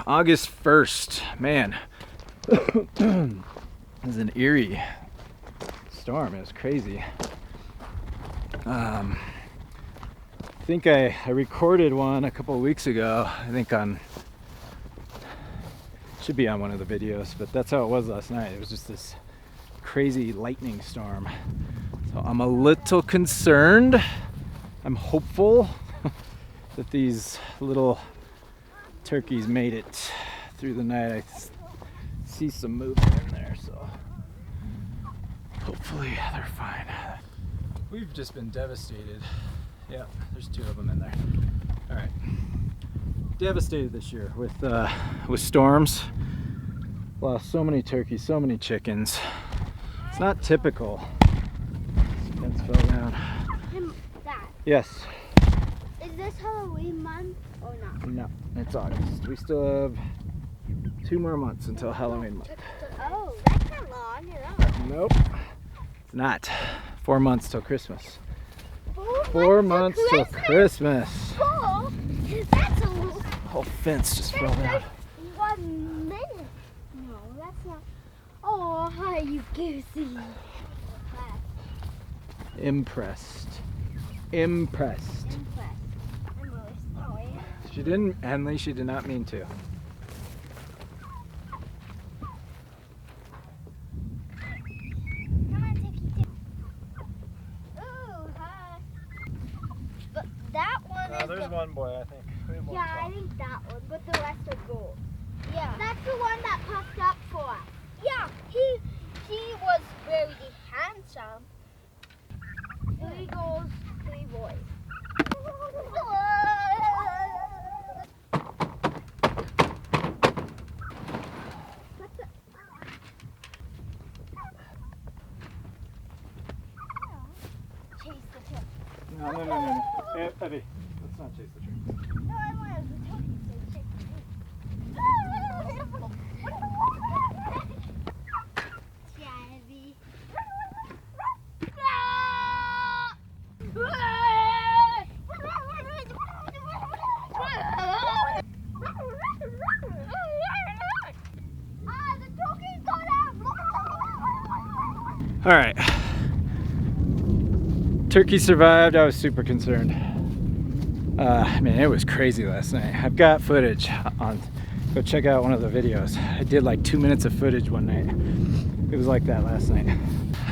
August 1st, man. It was an eerie storm. It was crazy. I think I recorded one a couple of weeks ago. I think should be on one of the videos, but that's how it was last night. It was just this crazy lightning storm. So I'm a little concerned. I'm hopeful that these little turkeys made it through the night. I see some movement in there, so hopefully they're fine. We've just been devastated. Yeah, there's 2 of them in there. All right, devastated this year with storms. Lost so many turkeys, so many chickens. It's not typical. This fence fell down. Dad, Yes. is this Halloween month or not? No, it's August. We still have 2 more months until Halloween month. Oh, that's not long at all. Nope, it's not. 4 months till Christmas. 4 months till Christmas. 4? That's a little. Whole fence just fell down. That's 1 minute. No, that's not. Oh, hi, you goosey. Impressed. Impressed. I'm really sorry. She didn't, Henley, she did not mean to. Come on, Tiki. Ooh, hi. But that one is There's the... one boy, I think. We have one Yeah, I son. think that one, but the rest are gold. Yeah. That's the one that puffed up for us. Yeah, he was very handsome. 3 girls, 3 boys. Chase the turkey. No. Hey, Evie, let's not chase the tree. No, I wanted the turkey to chase the turkey. Jazzy. All right. Turkey survived. I was super concerned. Man, it was crazy last night. I've got footage on. Go check out one of the videos. I did like 2 minutes of footage one night. It was like that last night.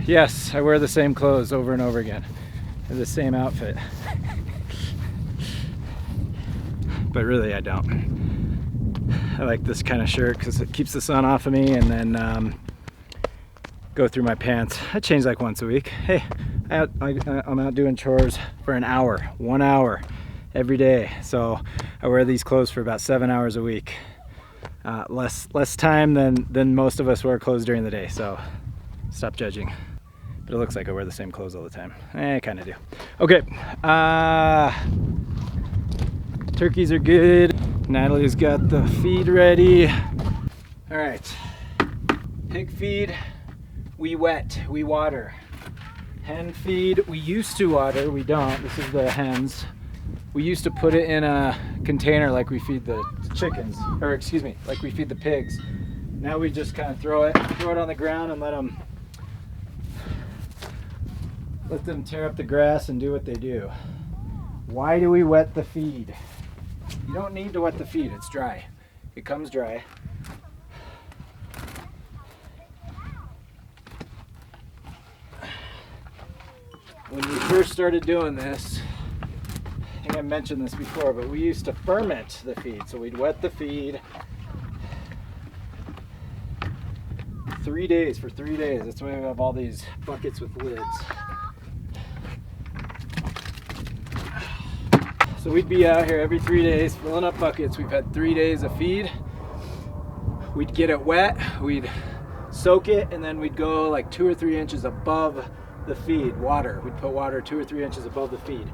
Yes, I wear the same clothes over and over again. The same outfit. But really, I don't. I like this kind of shirt because it keeps the sun off of me, and then go through my pants. I change like once a week. Hey, I'm out doing chores for an hour, 1 hour every day. So I wear these clothes for about 7 hours a week. Less time than most of us wear clothes during the day. So stop judging. But it looks like I wear the same clothes all the time. I kind of do. Okay. Turkeys are good. Natalie's got the feed ready. All right. Pig feed. We wet, we water. Hen feed, we used to water, we don't. This is the hens. We used to put it in a container like we feed the chickens, or excuse me, like we feed the pigs. Now we just kind of throw it on the ground and let them tear up the grass and do what they do. Why do we wet the feed? You don't need to wet the feed, it's dry. It comes dry. When we first started doing this, I think I mentioned this before, but we used to ferment the feed. So we'd wet the feed 3 days, for 3 days. That's why we have all these buckets with lids. So we'd be out here every 3 days filling up buckets. We've had 3 days of feed. We'd get it wet, we'd soak it, and then we'd go like 2 or 3 inches above the feed, water. We'd put water 2 or 3 inches above the feed.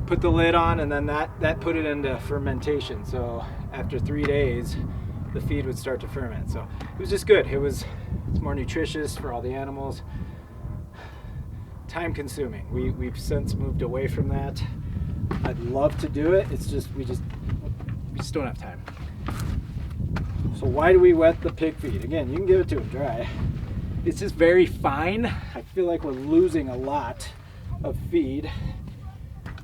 Put the lid on, and then that put it into fermentation. So after 3 days, the feed would start to ferment. So it was just good. It's more nutritious for all the animals. Time consuming. We've since moved away from that. I'd love to do it. It's just we just don't have time. So why do we wet the pig feed? Again, you can give it to them dry. It's just very fine. I feel like we're losing a lot of feed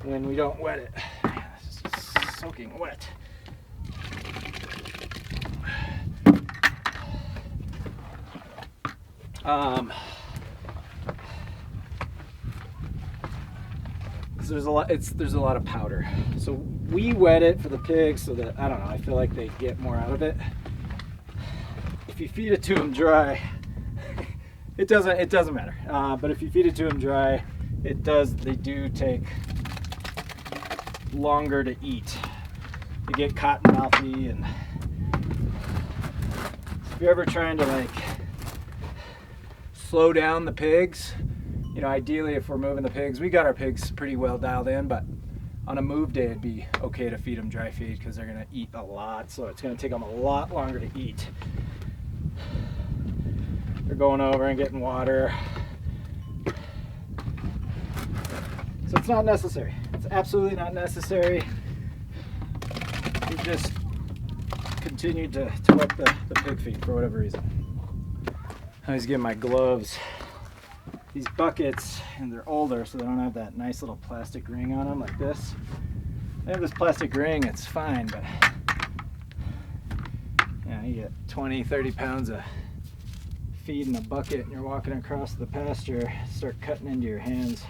when we don't wet it. Man, this is just soaking wet. There's a lot of powder. So we wet it for the pigs so that, I don't know, I feel like they get more out of it. If you feed it to them dry, it doesn't matter. But if you feed it to them dry, they do take longer to eat. You get cotton mouthy, and if you're ever trying to like slow down the pigs, you know, ideally if we're moving the pigs, we got our pigs pretty well dialed in, but on a move day it'd be okay to feed them dry feed because they're gonna eat a lot, so it's gonna take them a lot longer to eat. They're going over and getting water. So it's not necessary. It's absolutely not necessary. We just continued to wet the pig feed for whatever reason. I always get my gloves. These buckets, and they're older, so they don't have that nice little plastic ring on them like this. They have this plastic ring, it's fine, but yeah, you get 20, 30 pounds of feed in a bucket and you're walking across the pasture, start cutting into your hands.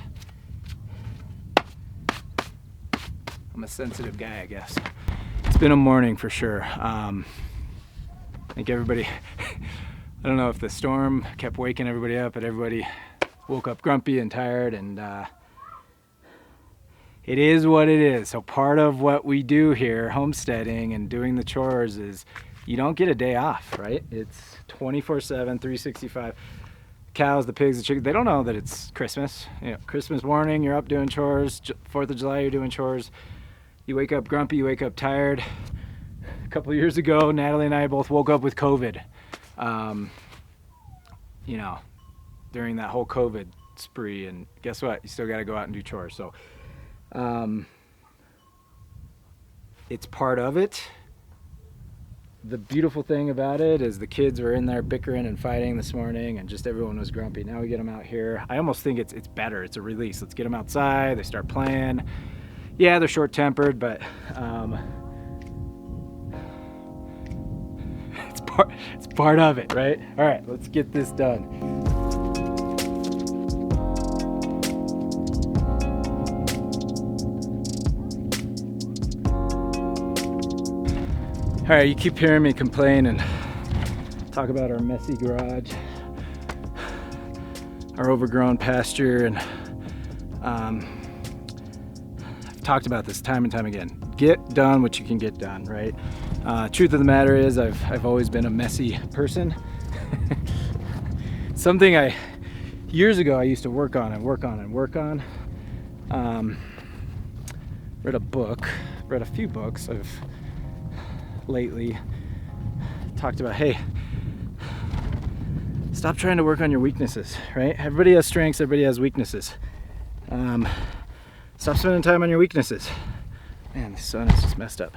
I'm a sensitive guy, I guess. It's been a morning for sure. I think everybody, I don't know if the storm kept waking everybody up, but everybody woke up grumpy and tired, and it is what it is. So part of what we do here, homesteading and doing the chores, is you don't get a day off, right? It's 24/7, 365. Cows, the pigs, the chickens, they don't know that it's Christmas. You know, Christmas morning, you're up doing chores. 4th of July, you're doing chores. You wake up grumpy, you wake up tired. A couple of years ago, Natalie and I both woke up with COVID. You know, during that whole COVID spree, and guess what? You still got to go out and do chores. So it's part of it. The beautiful thing about it is the kids were in there bickering and fighting this morning, and just everyone was grumpy. Now we get them out here. I almost think it's better. It's a release. Let's get them outside. They start playing. Yeah, they're short-tempered, but it's part of it, right? All right, let's get this done. All right, you keep hearing me complain and talk about our messy garage, our overgrown pasture, and I've talked about this time and time again. Get done what you can get done, right? Truth of the matter is I've always been a messy person. Something years ago I used to work on. Read a few books. I've lately talked about, hey, stop trying to work on your weaknesses, right? Everybody has strengths, everybody has weaknesses. Stop spending time on your weaknesses. Man, the sun is just messed up.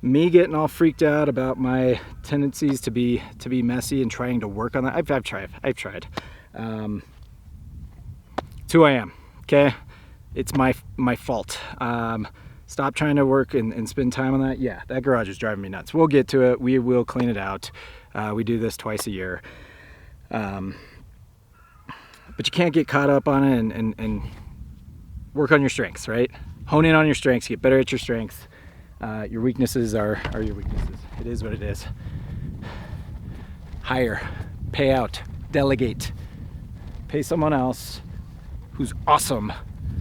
Me getting all freaked out about my tendencies to be messy and trying to work on that. I've tried. It's who I am, okay? It's my fault. Stop trying to work and spend time on that. Yeah, that garage is driving me nuts. We'll get to it. We will clean it out. We do this twice a year. But you can't get caught up on it and work on your strengths, right? Hone in on your strengths, get better at your strengths. Your weaknesses are your weaknesses. It is what it is. Hire, pay out, delegate. Pay someone else who's awesome,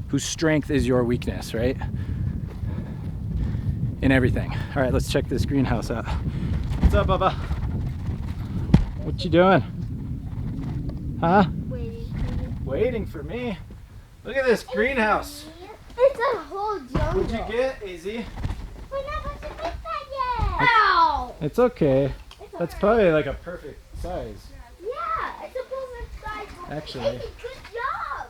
whose strength is your weakness, right? In everything. All right, let's check this greenhouse out. What's up, Bubba? What you doing? Huh? Waiting for me. Look at this greenhouse. It's a whole jungle. What'd you get, AZ? We're not supposed to fix that yet. Ow! It's okay. That's probably like a perfect size. Yeah, it's a perfect size. Actually. Hey, good job.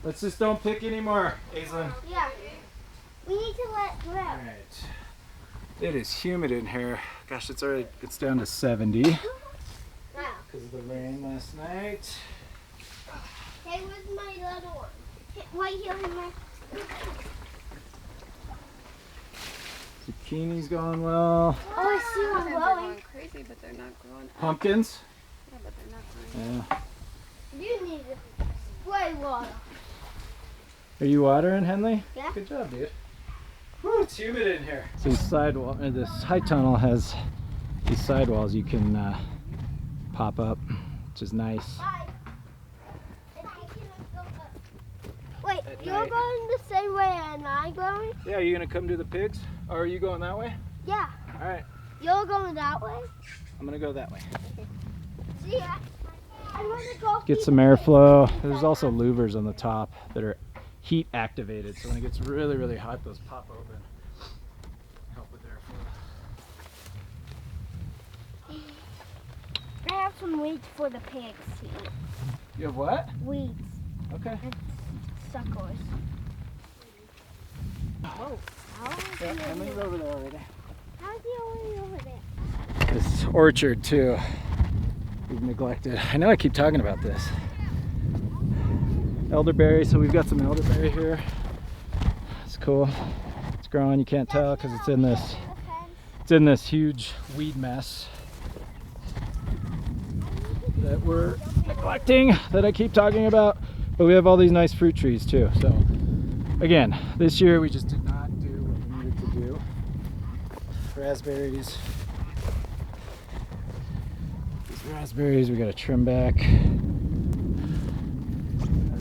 Let's just don't pick anymore, Aislinn. Yeah. We need to let go. Alright. It is humid in here. Gosh, it's down to 70 Wow. because of the rain last night. Hey, where's my little one? Right here in my... Zucchini's going well. Oh, I see one They're growing. going crazy, but they're not growing up. Pumpkins? Yeah, but they're not growing up. Yeah. You need to spray water. Are you watering, Henley? Yeah. Good job, dude. Whew, it's humid in here. So this high tunnel has these sidewalls you can pop up, which is nice. Wait, At you're night. going the same way and I'm going? Yeah, are you gonna come do the pigs? Or are you going that way? Yeah. All right, You're going that way? I'm gonna go that way. See, I want to go. Get some airflow. There's also louvers on the top that are heat activated, so when it gets really, really hot, those pop open. Help with airflow. I have some weeds for the pigs to eat. You have what? Weeds. Okay. Suckers. Oh. How's Yeah, he Henley's over there already. already over there? This orchard too, we've neglected. I know I keep talking about this. Elderberry, so we've got some elderberry here. It's cool. It's growing, you can't tell because it's in this huge weed mess that we're neglecting, that I keep talking about. But we have all these nice fruit trees too. So again, this year we just did not do what we needed to do. Raspberries. These raspberries we gotta trim back.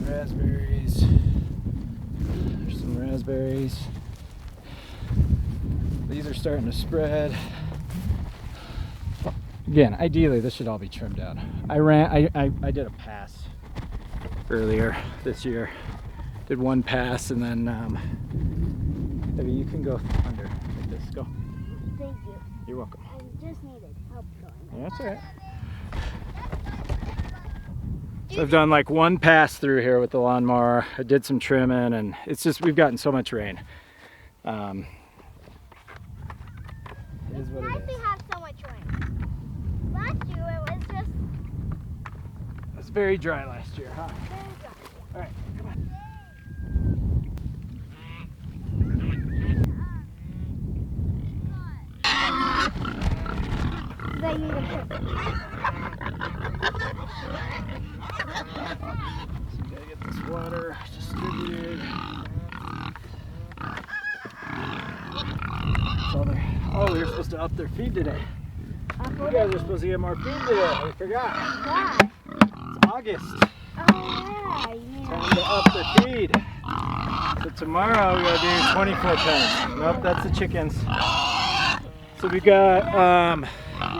Raspberries. There's some raspberries. These are starting to spread. Again, ideally this should all be trimmed down. I did a pass earlier this year. Did one pass and then maybe you can go under like this. Go. Thank you. You're welcome. I just needed help going. Yeah, that's all right. So I've done like one pass through here with the lawnmower. I did some trimming and it's just we've gotten so much rain. It is what Nice it we is. have so much rain. Last year it was just It was very dry last year, huh? very dry. All right, come on. They need a pick. So gotta get this water distributed. Oh, we were supposed to up their feed today. You guys are supposed to get more feed today. We forgot. Yeah. It's August. Oh yeah. You mean Time to up the feed. So tomorrow we gotta do 24 pounds. Nope, that's the chickens. So we got can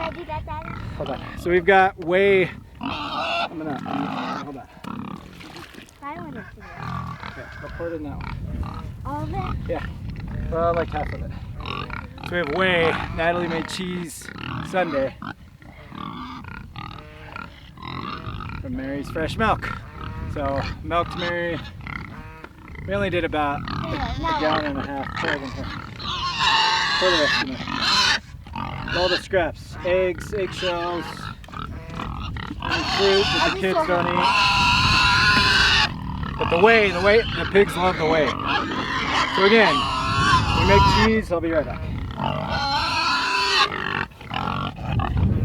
I do that, Daddy? hold on. So we've got whey. Hold on. I want to do it. Okay, I'll pour it in that one. All of it? Yeah. Well, like half of it. So we have whey. Natalie made cheese Sunday from Mary's fresh milk. So milked Mary. We only did about a gallon and a half. Pour it in here. Pour the rest in there. All the scraps. Eggs, eggshells, and fruit that the kids don't eat. But the whey, the pigs love the whey. So again, we make cheese. I'll be right back.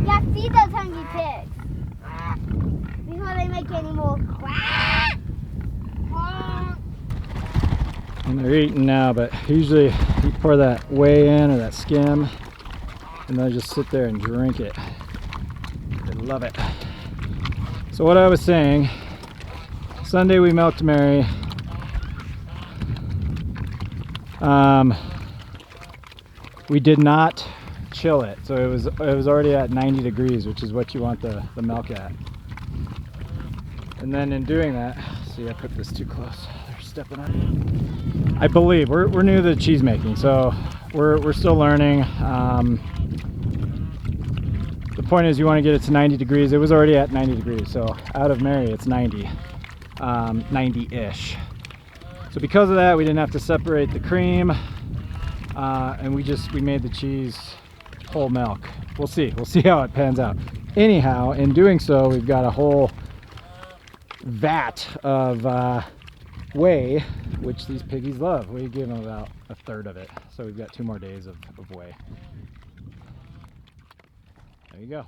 Yeah, feed those hungry pigs. Before they make any more quack. And they're eating now, but usually you pour that whey in or that skim and they'll just sit there and drink it. They love it. So what I was saying, Sunday we milked Mary. We did not chill it, so it was already at 90 degrees, which is what you want the milk at. And then in doing that, see, I put this too close. They're stepping on it. I believe we're new to cheese making, so we're still learning. The point is, you want to get it to 90 degrees. It was already at 90 degrees, so out of Mary, it's 90, 90-ish. So because of that, we didn't have to separate the cream. and we made the cheese whole milk. We'll see how it pans out. Anyhow, in doing so, we've got a whole vat of whey, which these piggies love. We give them about a third of it, so we've got 2 more days of whey. There you go.